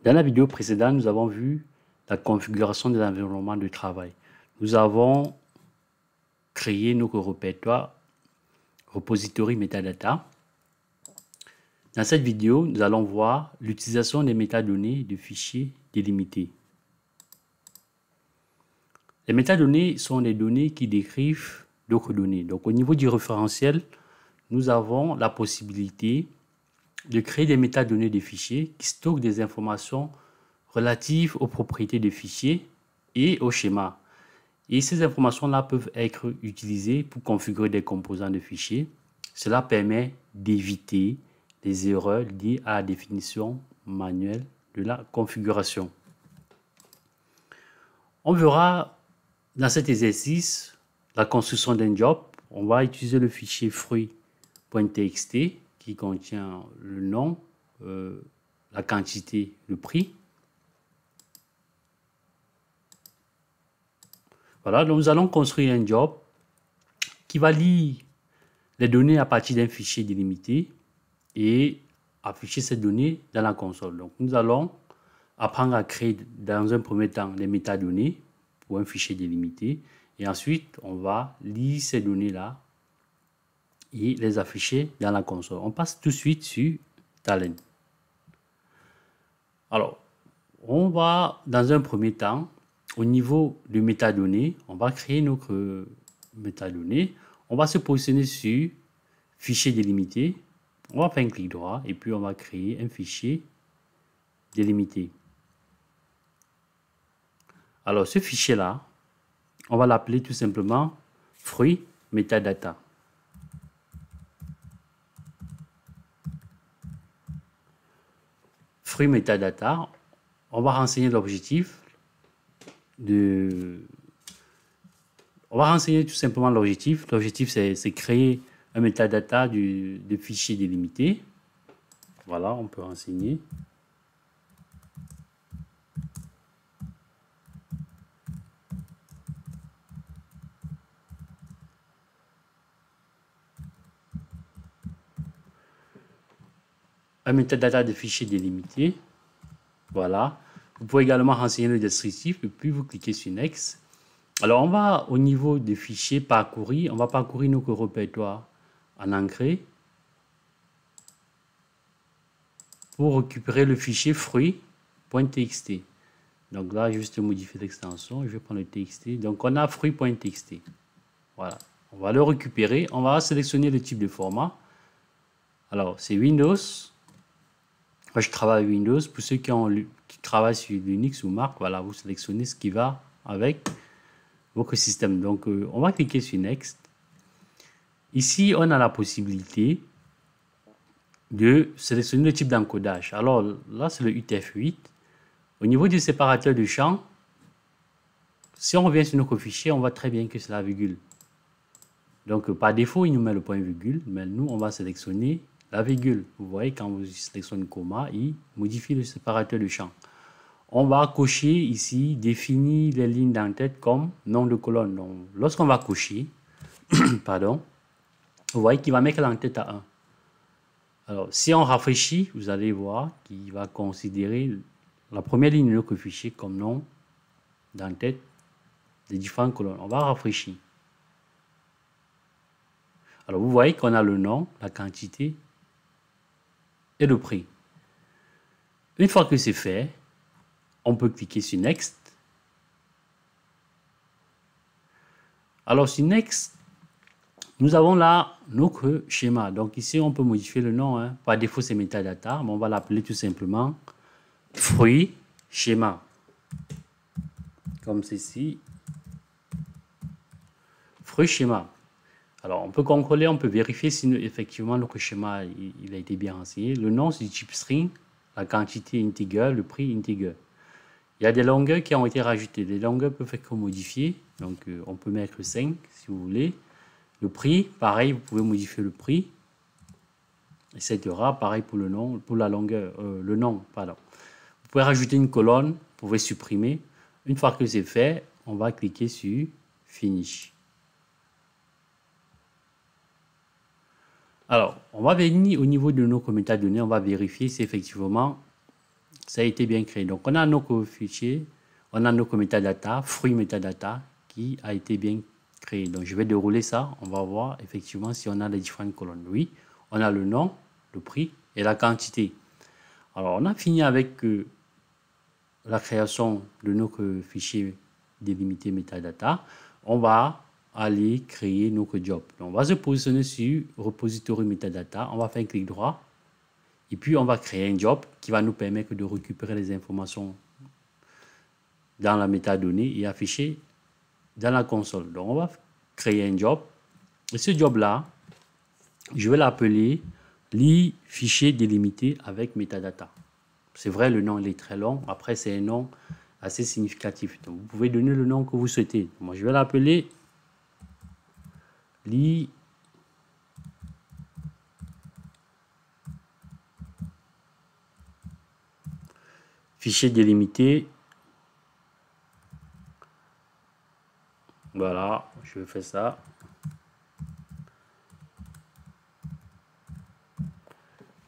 Dans la vidéo précédente, nous avons vu la configuration de l'environnement de travail. Nous avons créé notre répertoire repository metadata. Dans cette vidéo, nous allons voir l'utilisation des métadonnées de fichiers délimités. Les métadonnées sont des données qui décrivent d'autres données. Donc, au niveau du référentiel, nous avons la possibilité de créer des métadonnées de fichiers qui stockent des informations relatives aux propriétés des fichiers et au schéma. Et ces informations-là peuvent être utilisées pour configurer des composants de fichiers. Cela permet d'éviter les erreurs liées à la définition manuelle de la configuration. On verra dans cet exercice la construction d'un job. On va utiliser le fichier fruit.txt qui contient le nom, la quantité, le prix. Voilà, donc nous allons construire un job qui va lire les données à partir d'un fichier délimité et afficher ces données dans la console. Donc nous allons apprendre à créer dans un premier temps les métadonnées pour un fichier délimité et ensuite on va lire ces données-là et les afficher dans la console. On passe tout de suite sur Talend. Alors, on va dans un premier temps, au niveau de métadonnées, on va créer notre métadonnées. On va se positionner sur fichier délimité. On va faire un clic droit et puis on va créer un fichier délimité. Alors, ce fichier-là, on va l'appeler tout simplement fruit metadata. Fruit metadata, on va renseigner l'objectif on va renseigner tout simplement l'objectif. L'objectif, c'est créer un metadata de fichier délimité. Voilà, on peut renseigner. Un metadata de fichier délimité. Voilà. Vous pouvez également renseigner le descriptif et puis vous cliquez sur Next. Alors, on va au niveau des fichiers parcourir. On va parcourir notre répertoire en engrais pour récupérer le fichier fruit.txt. Donc là, juste modifier l'extension. Je vais prendre le txt. Donc, on a fruit.txt. Voilà. On va le récupérer. On va sélectionner le type de format. Alors, c'est Windows. Moi, je travaille avec Windows. Pour ceux qui travaillent sur Linux ou Mac, voilà, vous sélectionnez ce qui va avec votre système. Donc, on va cliquer sur Next. Ici, on a la possibilité de sélectionner le type d'encodage. Alors, là, c'est le UTF-8. Au niveau du séparateur de champ, si on revient sur notre fichier, on voit très bien que c'est la virgule. Donc, par défaut, il nous met le point virgule, mais nous, on va sélectionner la virgule. Vous voyez, quand vous sélectionnez comma, il modifie le séparateur de champ. On va cocher ici, définir les lignes d'entête comme nom de colonne. Donc, lorsqu'on va cocher, pardon, vous voyez qu'il va mettre l'entête à 1. Alors, si on rafraîchit, vous allez voir qu'il va considérer la première ligne de notre fichier comme nom d'entête des différentes colonnes. On va rafraîchir. Alors, vous voyez qu'on a le nom, la quantité et le prix. Une fois que c'est fait, on peut cliquer sur Next. Alors, sur Next, nous avons là notre schéma. Donc, ici, on peut modifier le nom. Hein. Par défaut, c'est metadata, mais on va l'appeler tout simplement fruit schéma. Comme ceci. Fruit schéma. Alors, on peut contrôler, on peut vérifier si effectivement notre schéma il a été bien renseigné. Le nom, c'est du type string, la quantité integer, le prix integer. Il y a des longueurs qui ont été rajoutées. Les longueurs peuvent être modifiées. Donc, on peut mettre 5 si vous voulez. Le prix, pareil, vous pouvez modifier le prix, etc. Pareil pour le nom, pour la longueur, le nom, pardon. Vous pouvez rajouter une colonne, vous pouvez supprimer. Une fois que c'est fait, on va cliquer sur Finish. Alors, on va venir au niveau de nos métadonnées, on va vérifier si effectivement ça a été bien créé. Donc, on a notre fichier, on a notre metadata, fruit metadata, qui a été bien créé. Donc, je vais dérouler ça. On va voir effectivement si on a les différentes colonnes. Oui, on a le nom, le prix et la quantité. Alors, on a fini avec la création de notre fichier délimité metadata. On va aller créer notre job. Donc, on va se positionner sur repository metadata. On va faire un clic droit. Et puis, on va créer un job qui va nous permettre de récupérer les informations dans la métadonnée et afficher dans la console. Donc, on va créer un job. Et ce job-là, je vais l'appeler li fichier délimité avec metadata. C'est vrai, le nom il est très long. Après, c'est un nom assez significatif. Donc, vous pouvez donner le nom que vous souhaitez. Moi, je vais l'appeler li fichier délimité. Voilà, je vais faire ça.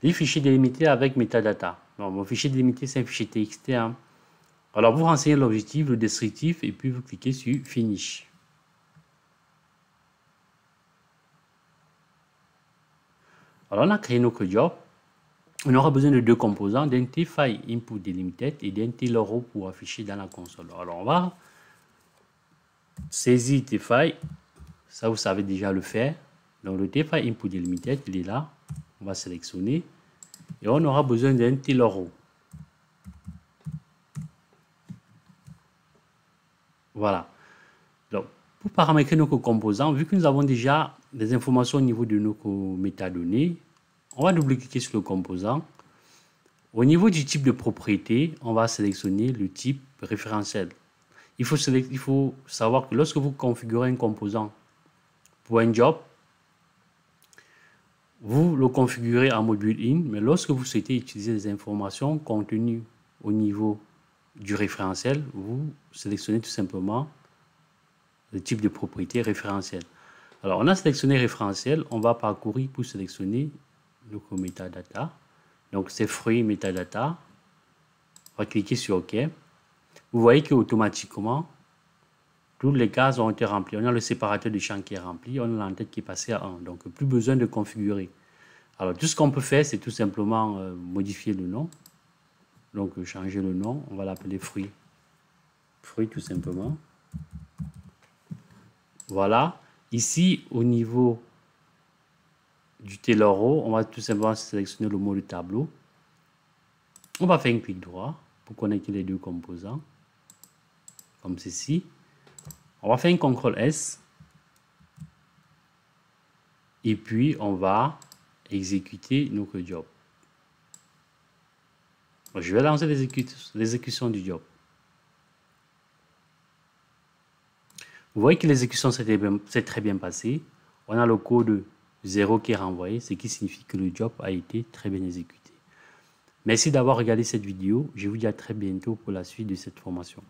Les fichiers délimités avec metadata. Donc, mon fichier délimité, c'est un fichier TXT. Hein. Alors, vous renseignez l'objectif, le descriptif, et puis vous cliquez sur Finish. Alors, on a créé notre job. On aura besoin de deux composants, d'un tfile input delimited et d'un tLoro pour afficher dans la console. Alors, on va saisir tfile. Ça, vous savez déjà le faire. Donc, le tfile input delimited, il est là. On va sélectionner. Et on aura besoin d'un tLoro. Voilà. Donc, pour paramétrer nos composants, vu que nous avons déjà des informations au niveau de nos métadonnées, on va double-cliquer sur le composant. Au niveau du type de propriété, on va sélectionner le type référentiel. Il faut savoir que lorsque vous configurez un composant pour un job, vous le configurez en mode built-in, mais lorsque vous souhaitez utiliser des informations contenues au niveau du référentiel, vous sélectionnez tout simplement le type de propriété référentiel. Alors, on a sélectionné référentiel, on va parcourir pour sélectionner notre metadata. Donc, c'est fruit metadata. On va cliquer sur OK. Vous voyez qu'automatiquement, toutes les cases ont été remplies. On a le séparateur de champ qui est rempli, on a l'entête qui est passée à 1. Donc, plus besoin de configurer. Alors, tout ce qu'on peut faire, c'est tout simplement modifier le nom. Donc, changer le nom, on va l'appeler fruit. Fruit, tout simplement. Voilà. Ici, au niveau du tLoro, on va tout simplement sélectionner le mode tableau. On va faire un clic droit pour connecter les deux composants, comme ceci. On va faire un CTRL S. Et puis, on va exécuter notre job. Je vais lancer l'exécution du job. Vous voyez que l'exécution s'est très bien passée. On a le code 0 qui est renvoyé, ce qui signifie que le job a été très bien exécuté. Merci d'avoir regardé cette vidéo. Je vous dis à très bientôt pour la suite de cette formation.